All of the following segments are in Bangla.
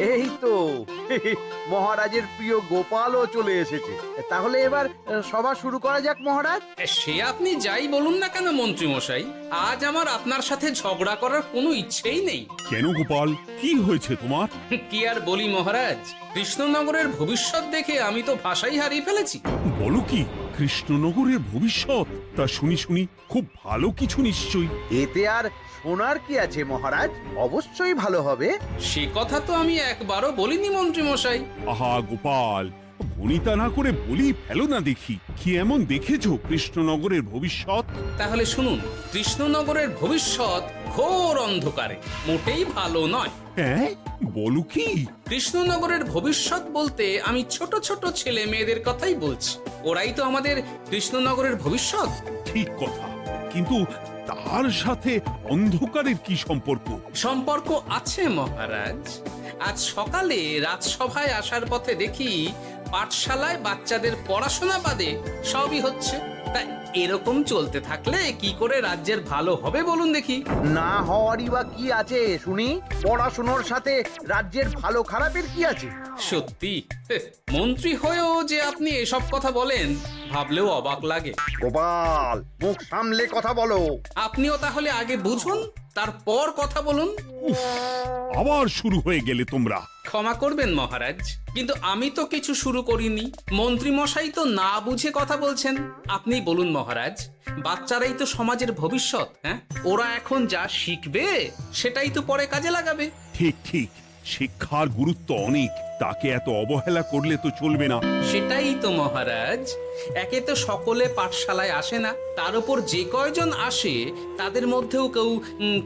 এই তো মহারাজের প্রিয় গোপালও চলে এসেছে। তাহলে এবার সভা শুরু করা যাক মহারাজ। সে আপনি যাই বলুন না কেন মন্ত্রী মশাই, আজ আমার আপনার সাথে ঝগড়া করার কোনো ইচ্ছেই নেই। কেন গোপাল, কি হয়েছে তোমার? কি আর বলি মহারাজ, কৃষ্ণনগরের ভবিষ্যৎ দেখে আমি তো ভাষাই হারিয়ে ফেলেছি। বলো কি, কৃষ্ণনগরের ভবিষ্যৎ? তা শুনি শুনি, খুব ভালো কিছু নিশ্চয়ই। এতে আর শোনার কি আছে মহারাজ, অবশ্যই ভালো হবে। সে কথা তো আমি একবারও বলিনি মন্ত্রী মশাই। আহা গোপাল, ভনিতা না করে বলি ফেলো না দেখি, কি এমন দেখেছো কৃষ্ণনগরের ভবিষ্যৎ? তাহলে শুনুন, কৃষ্ণনগরের ভবিষ্যৎ ঘোর অন্ধকারে, মোটেই ভালো নয়। হ্যাঁ, বলো কি? কৃষ্ণনগরের ভবিষ্যৎ বলতে আমি ছোট ছোট ছেলে মেয়েদের কথাই বলছি। ওরাই তো আমাদের কৃষ্ণনগরের ভবিষ্যৎ। ঠিক কথা, কিন্তু তার সাথে অন্ধকারের কি সম্পর্ক? সম্পর্ক আছে মহারাজ। আজ সকালে রাজসভায় আসার পথে দেখি পাঠশালায় বাচ্চাদের পড়াশোনা বাদে সবই হচ্ছে। তা এরকম চলতে থাকলে কি করে রাজ্যের ভালো হবে বলুন দেখি? না হওয়ারই বা কি আছে শুনি? পড়াশোনার সাথে রাজ্যের ভালো খারাপের কি আছে? সত্যি মন্ত্রী হয়েও যে আপনি এসব কথা বলেন ভাবলেও অবাক লাগে। গোপাল, মুখ সামলে কথা বলো। আপনিও তাহলে আগে বুঝুন, তারপর কথা বলুন। উফ, আবার শুরু হয়ে গেলে তোমরা। ক্ষমা করবেন মহারাজ, কিন্তু আমি তো কিছু শুরু করিনি। মন্ত্রী মশাই তো না বুঝে কথা বলছেন। আপনি বলুন মহারাজ, বাচ্চারাই তো সমাজের ভবিষ্যৎ। হ্যাঁ, ওরা এখন যা শিখবে সেটাই তো পরে কাজে লাগাবে। ঠিক ঠিক, শিক্ষার গুরুত্ব অনেক, তাকে এত অবহেলা করলে তো চলবে না। সেটাই তো মহারাজ, একে তো সকলে পাঠশালায় আসে না, তার উপর যে কয়জন আসে তাদের মধ্যেও কেউ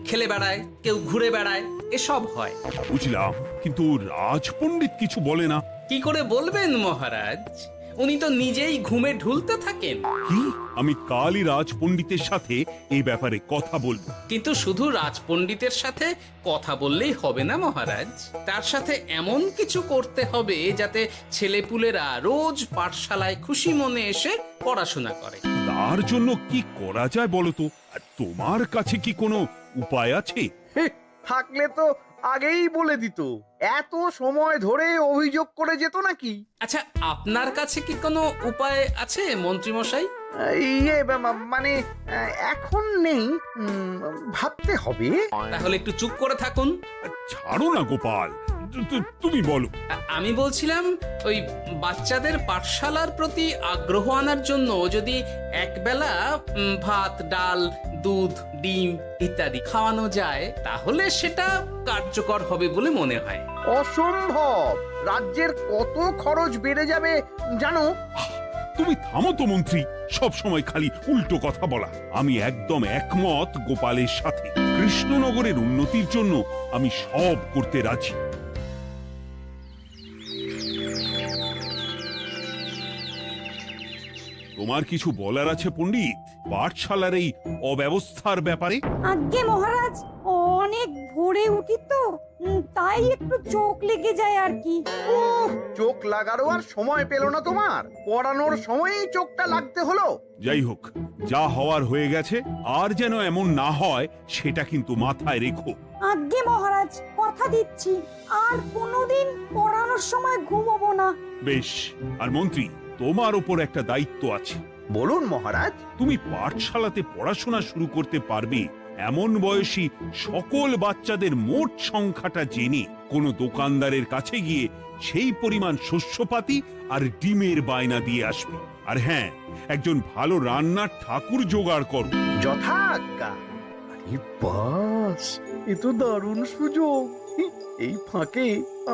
খেলে বেড়ায়, কেউ ঘুরে বেড়ায়, এসব হয়। বুঝলাম, কিন্তু রাজপণ্ডিত কিছু বলে না। কি করে বলবেন মহারাজ, উনি তো নিজেই ঘুমে ঢুলতে থাকেন। কি? আমি কালই রাজপণ্ডিতের সাথে এই ব্যাপারে কথা বলবো। কিন্তু শুধু রাজপণ্ডিতের সাথে কথা বললেই হবে না মহারাজ, তার সাথে এমন কিছু করতে হবে যাতে ছেলেপুলেরা রোজ পাঠশালায় খুশি মনে এসে পড়াশোনা করে। তার জন্য কি করা যায় বলো তো? আর তোমার কাছে কি কোনো উপায় আছে? থাকলে তো আগেই বলে দিত, এত সময় ধরে অভিযোগ করে যেত নাকি? আচ্ছা, আপনার কাছে কি কোনো উপায় আছে মন্ত্রী মশাই? মানে এখন নেই, ভাবতে হবে। তাহলে একটু চুপ করে থাকুন। ছাড়ো না গোপাল, তুমি বলো। আমি বলছিলাম, ওই বাচ্চাদের পাঠশালার প্রতি আগ্রহ আনার জন্য যদি একবেলা ভাত, ডাল, দুধ, ডিম ইত্যাদি খাওয়ানো যায় তাহলে সেটা কার্যকর হবে বলে মনে হয়। অসম্ভব, রাজ্যের কত খরচ বেড়ে যাবে জানো? তুমি থামো তো মন্ত্রী, সব সময় খালি উল্টো কথা বলা। আমি একদম একমত গোপালের সাথে। কৃষ্ণনগরের উন্নতির জন্য আমি সব করতে রাজি। তোমার কিছু বলার আছে পণ্ডিত, পাঠশালার এই অব্যবস্থার ব্যাপারে? আজ্ঞে মহারাজ, অনেক ভোরে উঠি তো, তাই একটু চোখ লেগে যায় আর কি। চোখ লাগারও আর সময় পেল না তোমার? পড়ানোর সময়ই চোখটা লাগতে হলো। যাই হোক, যা হওয়ার হয়ে গেছে, আর যেন এমন না হয় সেটা কিন্তু মাথায় রেখো। আজ্ঞে মহারাজ, কথা দিচ্ছি আর কোনোদিন পড়ানোর সময় ঘুমোবো না। বেশ, আর মন্ত্রী, তোমার ওপর একটা দায়িত্ব আছে। বলুন মহারাজ। তুমি পাঠশালাতে পড়াশোনা শুরু করতে পারবে এমন বয়সী সকল বাচ্চাদের মোট সংখ্যাটা জেনে কোনো দোকানদারের কাছে গিয়ে সেই পরিমাণ শস্যপাতি আর ডিমের বায়না দিয়ে আসবে। আর হ্যাঁ, একজন ভালো রান্নার ঠাকুর জোগাড় করো। যথাজ্ঞা। আরে বাস, এ তো দারুণ সুযোগ। এই ফাঁকে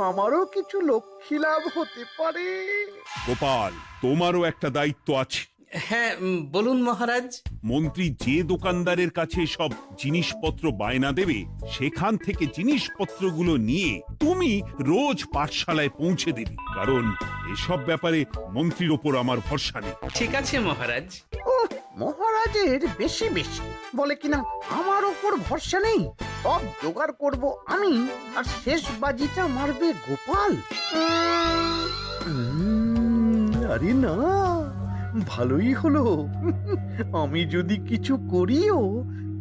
আমারও কিছু লক্ষ্মী লাভ হতে পারে। গোপাল, তোমারও একটা দায়িত্ব আছে। হ্যাঁ, বলুন মহারাজ। মন্ত্রী যে দোকানদারের কাছে সব জিনিসপত্র বায়না দেবে, সেখান থেকে জিনিসপত্রগুলো নিয়ে তুমি রোজ পাঠশালায় পৌঁছে দেবে, কারণ এসব ব্যাপারে মন্ত্রীর ওপর আমার ভরসা নেই। ঠিক আছে মহারাজ। ও, মহারাজের বেশি বেশি বলে কিনা আমার ওপর ভরসা নেই। সব জোগাড় করব আমি, আর শেষ বাজিটা মারবে গোপাল। আরে না, ভালোই হলো। আমি যদি কিছু করিও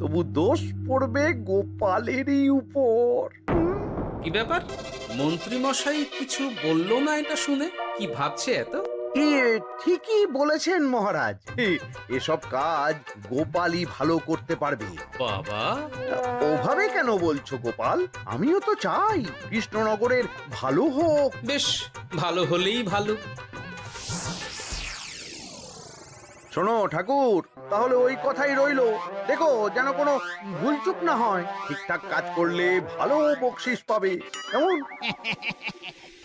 তবু দোষ পড়বে গোপালেরই উপর। কি কি ব্যাপার, মন্ত্রী মশাই কিছু বললো না এটা শুনে? কি ভাবছে এত? ঠিকই বলেছেন মহারাজ। এসব কাজ গোপালই ভালো করতে পারবে। বাবা, ওভাবে কেন বলছো গোপাল? আমিও তো চাই কৃষ্ণনগরের ভালো হোক। বেশ, ভালো হলেই ভালো। শোনো ঠাকুর, তাহলে ওই কথাই রইলো। দেখো যেন কোনো ভুলচুক না হয়। ঠিকঠাক কাজ করলে ভালো বকশিস পাবে। কেমন?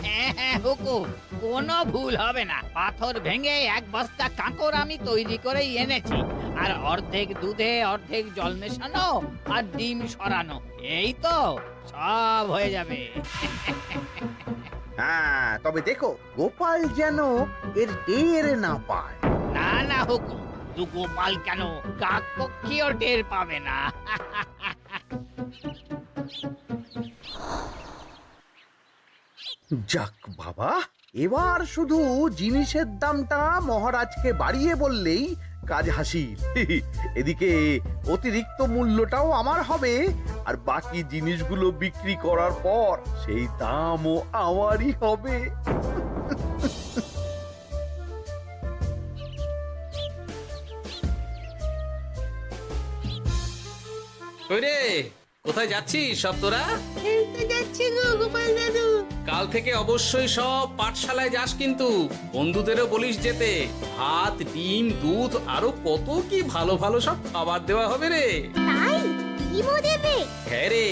হ্যাঁ হুকুম, কোনো ভুল হবে না। পাথর ভেঙে এক বস্তা কাঁকর আমি তৈরি করেই এনেছি, আর অর্ধেক দুধে অর্ধেক জল মেশানো আর ডিম সরানো, এই তো সব হয়ে যাবে। হ্যাঁ, তবে দেখো গোপাল যেন এর টের না পায়। না না হুকুম, দু গোপাল কেন, কাক পক্ষীও টের পাবে না। যাক বাবা, এবার শুধু জিনিসের দামটা মহারাজকে বাড়িয়ে বললেই কাজ হাসিল। এদিকে অতিরিক্ত মূল্যটাও আমার হবে, আর বাকি জিনিসগুলো বিক্রি করার পর সেই দামও আমারই হবে। কই রে, কোথায় যাচ্ছিস সব তোরা? কাল থেকে অবশ্যই সব পাঠশালায় যাস, কিন্তু বন্ধুদেরও বলিস যেতে। ভাত, ডিম, দুধ আরো কত কি ভালো ভালো সব খাবার দেওয়া হবে রে। তাই ডিমও দেবে? হ্যাঁ রে,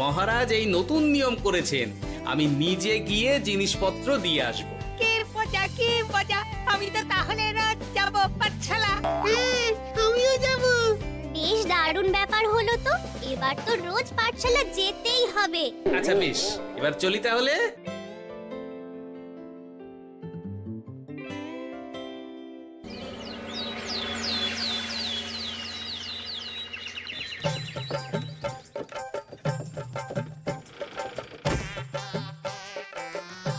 মহারাজ এই নতুন নিয়ম করেছেন। আমি নিজে গিয়ে জিনিসপত্র দিয়ে আসবো। কে মজা, আমি তো তাহলে রাত যাব পাঠশালা। আমিও যাব। বেশ দারুণ ব্যাপার হলো তো। এবার তো রোজ পাঠশালা যেতেই হবে। আচ্ছা বেশ, এবার চলি তাহলে।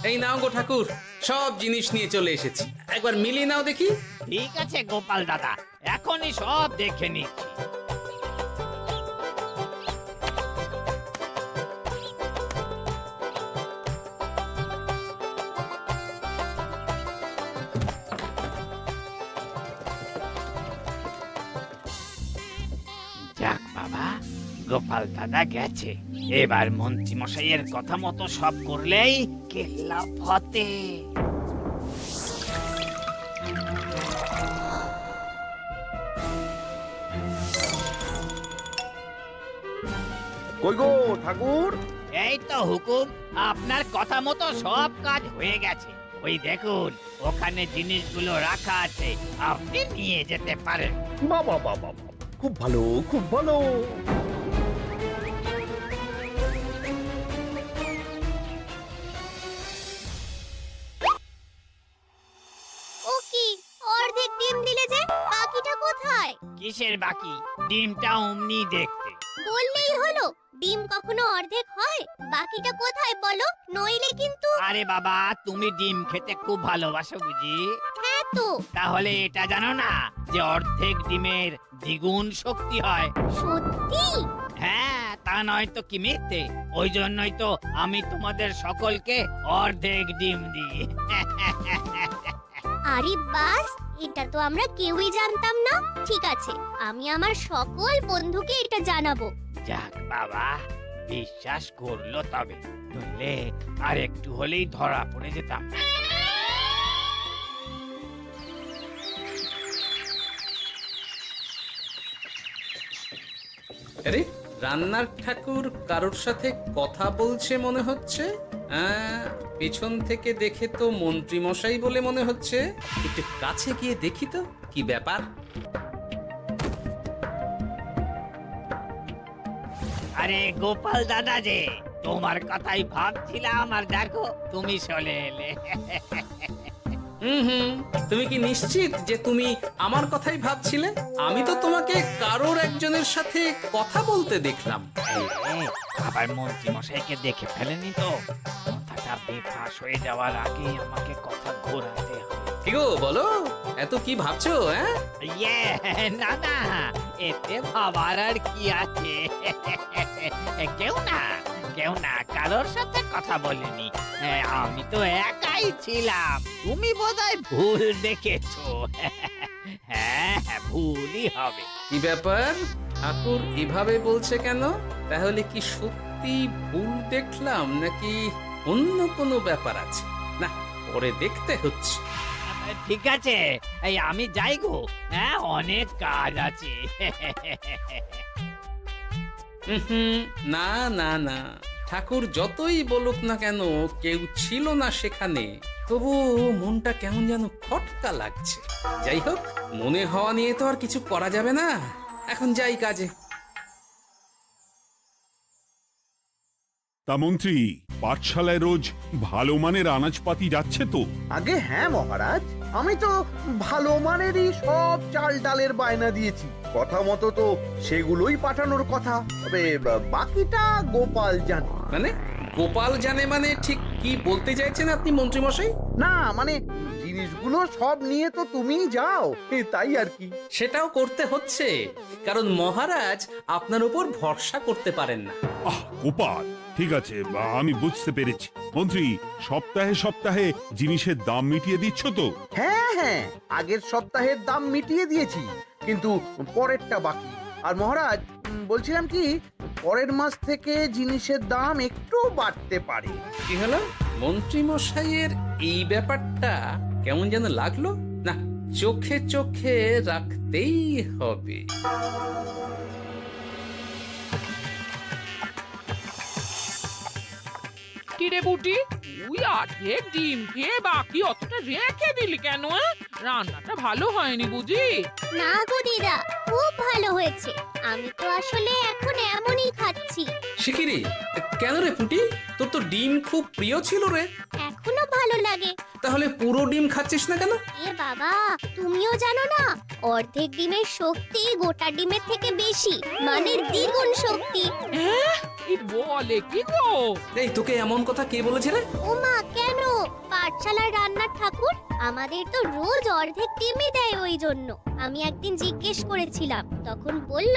এই নাও গো ঠাকুর, সব জিনিস নিয়ে চলে এসেছি। একবার মিলিয়ে নাও দেখি। ঠিক আছে গোপাল দাদা, এখনই সব দেখে নিচ্ছি। যাক বাবা, গোপাল দাদা গেছে। এবার মন্ত্রী মশাইয়ের কথা মতো সব করলেই কেল্লা ফতে। কই গো ঠাকুর? এই তো হুকুম, আপনার কথা মতো সব কাজ হয়ে গেছে। ওই দেখুন, ওখানে জিনিসগুলো রাখা আছে, আপনি নিয়ে যেতে পারেন। বাবা বাবা, খুব ভালো, খুব ভালো। ও কি, অর্ধেক ডিম দিলে যে? বাকিটা কোথায়? কিসের বাকি? ডিমটা অমনি দেখতে। বললেই হলো। ডিম কখনো অর্ধেক হয়? বাকিটা কোথায় বলো, নইলে কিন্তু। আরে বাবা, তুমি ডিম খেতে খুব ভালোবাসো বুঝি? হ্যাঁ তো। তাহলে এটা জানো না যে অর্ধেক ডিমের দ্বিগুণ শক্তি হয়? সত্যি? হ্যাঁ, তা নয় তো কি মিথ্যে? ওই জন্যই তো আমি তোমাদের সকলকে অর্ধেক ডিম দিই। আরে বাস, এটা তো আমরা কেউই জানতাম না। ঠিক আছে, আমি আমার সকল বন্ধুকে এটা জানাবো। যাক বাবা, বিশ্বাস করলো তবে, নইলে আর একটু হলেই ধরা পড়ে যেতাম। আরে, রান্নার ঠাকুর কারোর সাথে কথা বলছে মনে হচ্ছে। পেছন থেকে দেখে তো মন্ত্রী মশাই বলে মনে হচ্ছে। একটু কাছে গিয়ে দেখি তো কি ব্যাপার। আরে গোপাল দাদা যে, তোমার কথাই ভাবছিলাম, আর দেখো তুমি চলে এলে। হুম, তুমি কি নিশ্চিত যে তুমি আমার কথাই ভাবছিলে? আমি তো তোমাকে কারোর একজনের সাথে কথা বলতে দেখলাম। আবার মন্ত্রী মশাইকে দেখে ফেলেনি তো? কথাটা বেফাঁস হয়ে যাওয়ার আগে আমাকে কথা ঘোরাতে হবে। কি গো বলো, এত কি ভাবছো? না না, এতে ভাবার আর কি আছে? কেউ না, কেউ না কারোর সাথে কথা বলেনি। আমি তো একাই ছিলাম। তুমি বোধহয় ভুল দেখেছো। হ্যাঁ, ভুলই হবে। কি ব্যাপার, ঠাকুর এভাবে বলছে কেন? তাহলে কি সত্যি ভুল দেখলাম নাকি অন্য কোনো ব্যাপার আছে? না, পরে দেখতে হচ্ছে। ঠিক আছে, এই আমি যাই গো। হ্যাঁ, অনেক কাজ আছে। হুম, না না না, ঠাকুর যতই বলুক না কেন কেউ ছিল না সেখানে, তবু মনটা কেমন যেন খটকা লাগছে। যাই হোক, মনে হওয়া নিয়ে তো আর কিছু করা যাবে না। এখন যাই কাজে। তা মন্ত্রী, পাঠশালায় রোজ ভালো মানের আনাজপাতি যাচ্ছে তো? আগে হ্যাঁ মহারাজ, আমি তো ভালো মানেরই সব চাল ডালের বায়না দিয়েছি। কথা মতো তো সেগুলোই পাঠানোর কথা। তবে বাকিটা গোপাল জানে। মানে গোপাল জানে মানে ঠিক কি বলতে চাইছেন আপনি মন্ত্রী মশাই? না মানে জিনিসগুলো সব নিয়ে তো তুমিই যাও, তাই আর কি। সেটাও করতে হচ্ছে, কারণ মহারাজ আপনার উপর ভরসা করতে পারেন না। গোপাল, ঠিক আছে, আমি বুঝতে পেরেছি। মন্ত্রী, সপ্তাহে সপ্তাহে জিনিসের দাম মিটিয়ে দিচ্ছ তো? হ্যাঁ হ্যাঁ, আগের সপ্তাহের দাম মিটিয়ে দিয়েছি, কিন্তু পরেরটা বাকি। আর মহারাজ, বলছিলাম কি, পরের মাস থেকে জিনিসের দাম একটু বাড়তে পারে। কি হলো? মন্ত্রী মশাইয়ের এই ব্যাপারটা কেমন যেন লাগলো না, চোখে চোখে রাখতেই হবে। কিরে বুটি, তুই অর্ধেক ডিম খেয়ে বাকি অতটা রেখে দিলি কেন? রান্নাটা ভালো হয়নি বুঝি? না গো দিদা, খুব ভালো হয়েছে। আমি তো আসলে এখন এমনই খাচ্ছি। শিখিরি, কেন রে পুটি? তোর তো ডিম খুব প্রিয় ছিল রে। এখনো ভালো লাগে। তাহলে পুরো ডিম খাচ্ছিস না কেন? এ বাবা, তুমিও জানো না, অর্ধেক ডিমের শক্তি গোটা ডিমের থেকে বেশি, মানে দ্বিগুণ শক্তি। এই বলে কি গো? এই, তোকে এমন কথা কে বলেছে রে? ওমা, কেন? পাঠশালার রান্নার ঠাকুর আমাদের তো রোজ অর্ধেক ডিমই দেয়, ওই জন্য আমি একদিন জিজ্ঞেস করেছিলাম, তখন বলল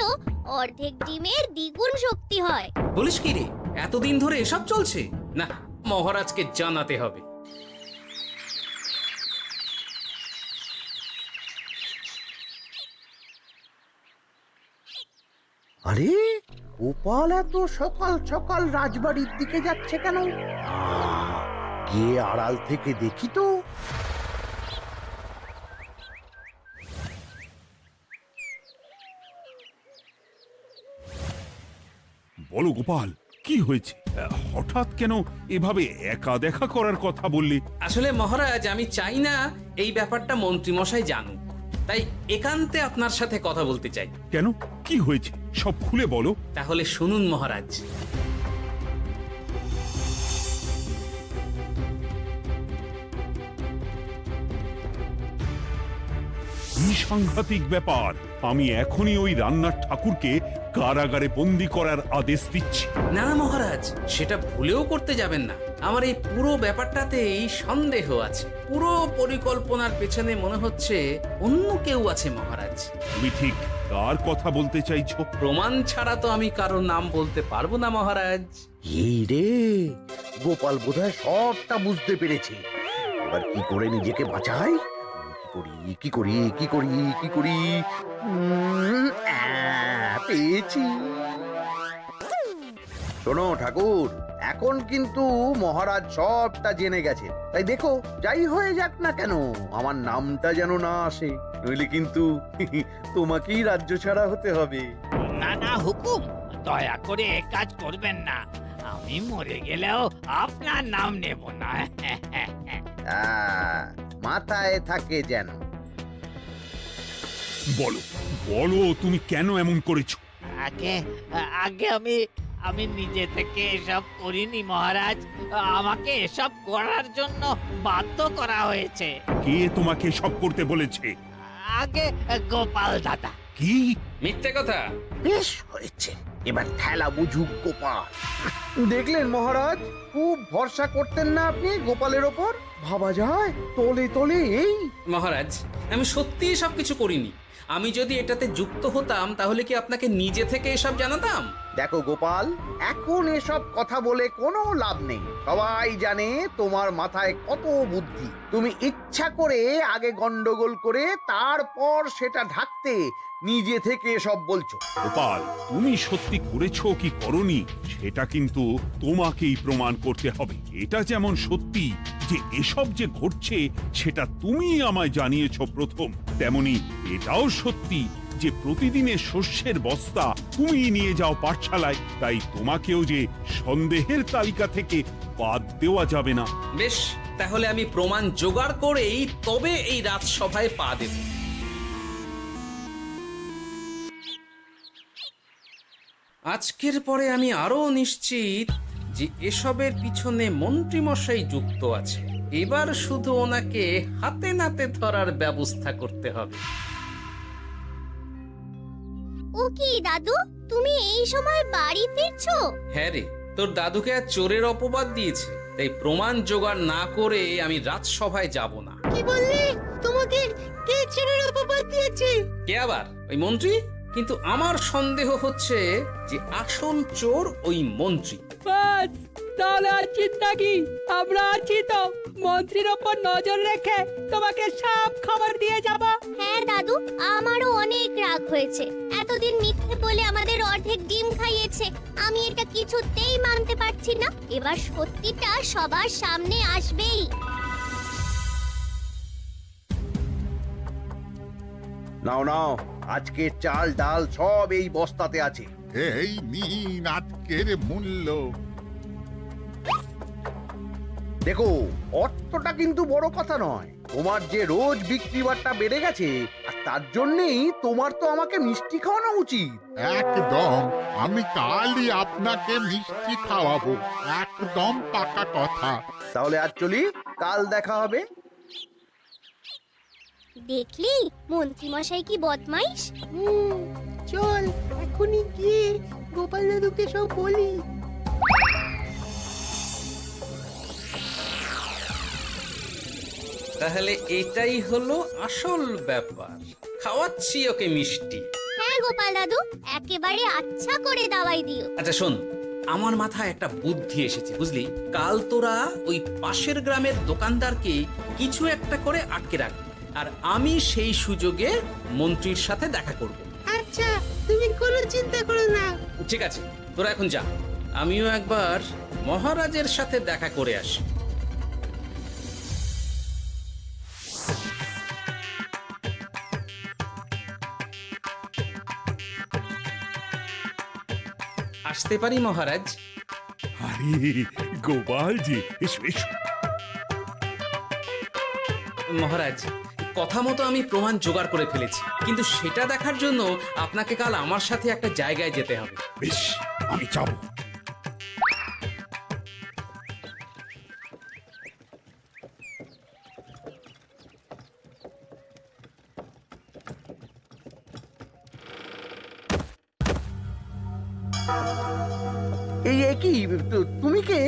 অর্ধেক ডিমের দ্বিগুণ শক্তি হয়। বলিস কি রে? এতদিন ধরে এসব চলছে? না, মহারাজকে জানাতে হবে। আরে গোপাল এত সকাল সকাল রাজবাড়ির দিকে যাচ্ছে কেন? গিয়ে আড়াল থেকে দেখি তো। বলো গোপাল, কি হয়েছে? হঠাৎ কেন এভাবে একা দেখা করার কথা বললে? আসলে মহারাজ, আমি চাই না এই ব্যাপারটা মন্ত্রী মশাই জানুক, তাই একান্তে আপনার সাথে কথা বলতে চাই। কেন, কি হয়েছে সব খুলে বলো। তাহলে শুনুন মহারাজ। কি সাংঘাতিক ব্যাপার! আমি এখনই ওই রান্নার ঠাকুরকে কারাগারে বন্দি করার আদেশ দিচ্ছি। না না মহারাজ, সেটা ভুলেও করতে যাবেন না। আমার এই পুরো ব্যাপারটাতেই সন্দেহ আছে। পুরো পরিকল্পনার পেছনে মনে হচ্ছে অন্য কেউ আছে মহারাজ। তুমি ঠিক কার কথা বলতে চাইছো? প্রমাণ ছাড়া তো আমি কারো নাম বলতে পারবো না মহারাজ। এই রে, গোপাল বোধহয় সবটা বুঝতে পেরেছে। এবার কি করে নিজেকে বাঁচাই? কি করি কি করি কি করি? পেয়েছি। শোনো ঠাকুর, এখন কিন্তু মহারাজ সবটা জেনে গেছে, তাই দেখো যাই হয়ে যাক না কেন আমার নামটা যেন না আসে, নইলে কিন্তু তোমাকেই রাজ্য ছাড়া হতে হবে। না না হুকুম, দয়া করে এ কাজ করবেন না। আমি মরে গেলেও আপনার নাম নেব না। মাথায় থাকে যেন। বলো বলো, তুমি কেন এমন করেছো? আগে আগে আমি নিজে থেকে এসব করিনি মহারাজ। আমাকে এসব করার জন্য বাধ্য করা হয়েছে। কে তোমাকে সব করতে বলেছে? আগে গোপাল দাদা। কি মিথ্যে কথা! বেশ হয়েছে, এবার ঠেলা বুঝুক গোপাল। দেখলেন মহারাজ, খুব ভরসা করতেন না আপনি গোপালের ওপর? ভাবা যায় তলে তলে এই। মহারাজ, আমি সত্যিই সবকিছু করিনি। আমি যদি এটাতে যুক্ত হতাম তাহলে কি আপনাকে নিজে থেকে এসব জানাতাম? দেখো গোপাল, এখন এসব কথা বলে কোনো লাভ নেই। সবাই জানে তোমার মাথায় কত বুদ্ধি। তুমি ইচ্ছা করে আগে গন্ডগোল করে তারপর সেটা ঢাকতে নিজে থেকে সব বলছো। গোপাল, তুমি সত্যি করেছো কি করনি সেটা কিন্তু তোমাকেই প্রমাণ করতে হবে। এটা যেমন সত্যি যে এসব যে ঘটছে সেটা তুমি আমায় জানিয়েছো প্রথম, তেমনি এটাও সত্যি যে প্রতিদিনের শস্যের বস্তা তুমি নিয়ে যাও পাঠশালায়, তাই তোমাকেও যে সন্দেহের তালিকা থেকে বাদ দেওয়া যাবে না। বেশ, তাহলে আমি প্রমাণ জোগাড় করেই তবে এই রাজসভায় পা দেব। আজকের পরে আমি আরো নিশ্চিত যে এসবের পিছনে মন্ত্রীমশাই যুক্ত আছে। এবার শুধু ওনাকে হাতে নাতে ধরার ব্যবস্থা করতে হবে। ও কি দাদু, তুমি এই সময় বাড়ি ফিরছো? হ্যাঁ রে, তোর দাদুকে আর চোরের অপবাদ দিয়েছে, তাই প্রমাণ জোগাড় না করে আমি রাজসভায় যাব না। কি বললি? তোমাকে কে চোরের অপবাদ দিয়েছে? কে আবার? ওই মন্ত্রী। কিন্তু আমার সন্দেহ হচ্ছে যে আসল চোর ওই মন্ত্রী। বাস, তাহলে আর চিন্তা কি? আমরা আছি তো, মন্ত্রীর ওপর নজর রেখে তোমাকে সব খবর দিয়ে যাব। হ্যাঁ দাদু, আমারও অনেক রাগ হয়েছে। এতদিন মিথ্যে বলে আমাদের অর্ধেক ডিম খাইয়েছে। আমি এটা কিছুতেই মানতে পারছি না। এবার সত্যিটা সবার সামনে আসবেই। নাও নাও, আজকে চাল ডাল সব এই বস্তাতে আছে। এই নিন আজকের মূল্য। দেখো, অর্থটা কিন্তু বড় কথা নয়। তোমার যে রোজ বিক্রি বাট্টা বেড়ে গেছে, আর তার জন্যই তোমার তো আমাকে মিষ্টি খাওয়ানো উচিত। একদম, আমি কালই আপনাকে মিষ্টি খাওয়াবো, একদম পাকা কথা। তাহলে আজ চলি, কাল দেখা হবে। দেখলি মন্ত্রী মশাই কি বদমাইশ। চল এখনই গিয়ে গোপাল দাদুকে সব বলি। তাহলে এটাই হলো আসল ব্যাপার। খাওয়াচ্ছি ওকে মিষ্টি। হ্যাঁ গোপাল দাদু, একেবারে আচ্ছা করে দাওয়াই দিও। আচ্ছা শোন, আমার মাথায় একটা বুদ্ধি এসেছে বুঝলি। কাল তোরা ওই পাশের গ্রামের দোকানদারকে কিছু একটা করে আটকে রাখ, আর আমি সেই সুযোগে মন্ত্রীর সাথে দেখা করব। আচ্ছা, তুমি কোনো চিন্তা করো না। ঠিক আছে, তোরা এখন যা, আমিও একবার মহারাজের সাথে দেখা করে আসি। আসতে পারি মহারাজ? আরে গোপাল জি, এসো এসো। মহারাজ, কথা মতো আমি প্রমাণ জোগাড় করে ফেলেছি, কিন্তু সেটা দেখার জন্য আপনাকে কাল আমার সাথে একটা জায়গায় যেতে হবে। বেশ, আমি যাব। এই কি, তুমি কে?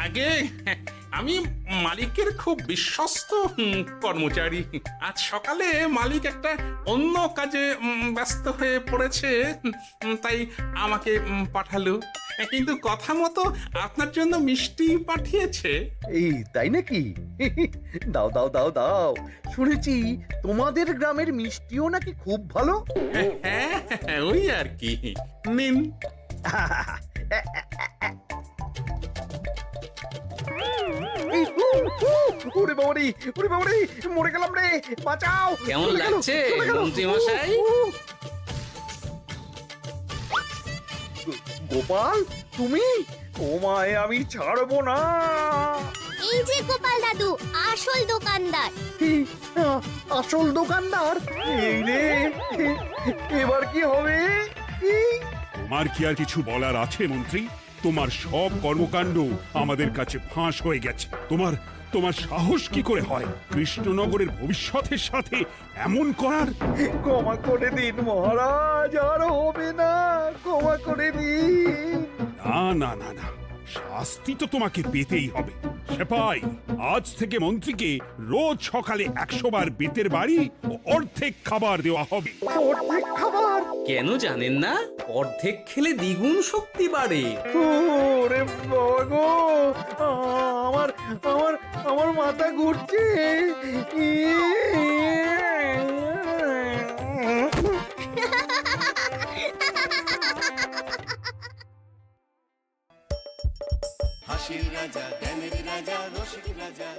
আগে আমি মালিকের খুব বিশ্বস্ত কর্মচারী। আজ সকালে মালিক একটা অন্য কাজে ব্যস্ত হয়ে পড়েছে, তাই আমাকে পাঠালো। কিন্তু কথা মতো আপনার জন্য মিষ্টি পাঠিয়েছে। এই তাই নাকি? দাও দাও দাও দাও, শুনেছি তোমাদের গ্রামের মিষ্টিও নাকি খুব ভালো। হ্যাঁ, ওই আর কি। নিন। এই, ওরে বাবারে, ওরে বাবারে, মরে গেলাম রে, বাঁচাও। কেমন চলে গেল, লাগছে চলে গেল। মন্ত্রী মশাই? গোপাল, তুমি? তোমায় আমি ছাড়বো না। এই যে গোপাল দাদু, আসল দোকানদার। এই, আসল দোকানদার? এই রে, এবার কি হবে? এই, তোমার কি আর কিছু বলার আছে মন্ত্রী? তোমার সব কর্মকাণ্ড আমাদের কাছে ফাঁস হয়ে গেছে। তোমার সাহস কি করে হয় কৃষ্ণনগরের ভবিষ্যতের সাথে এমন করার? ক্ষমা করে দিন মহারাজ, আর হবে না, ক্ষমা করে দিন। না না না না, শাস্তি তো তোমাকে পেতেই হবে। সেপাই, আজ থেকে মন্ত্রীকে রোজ সকালে 100 বার বেতের বাড়ি ও অর্ধেক খাবার দেওয়া হবে। অর্ধেক খাবার? কেন জানেন না? অর্ধেক খেলে দ্বিগুণ শক্তি বাড়ে। ওরে বাবা গো, আমার আমার আমার মাথা ঘুরছে। হাসির রাজা, জ্ঞানের রাজা, রসিক রাজা।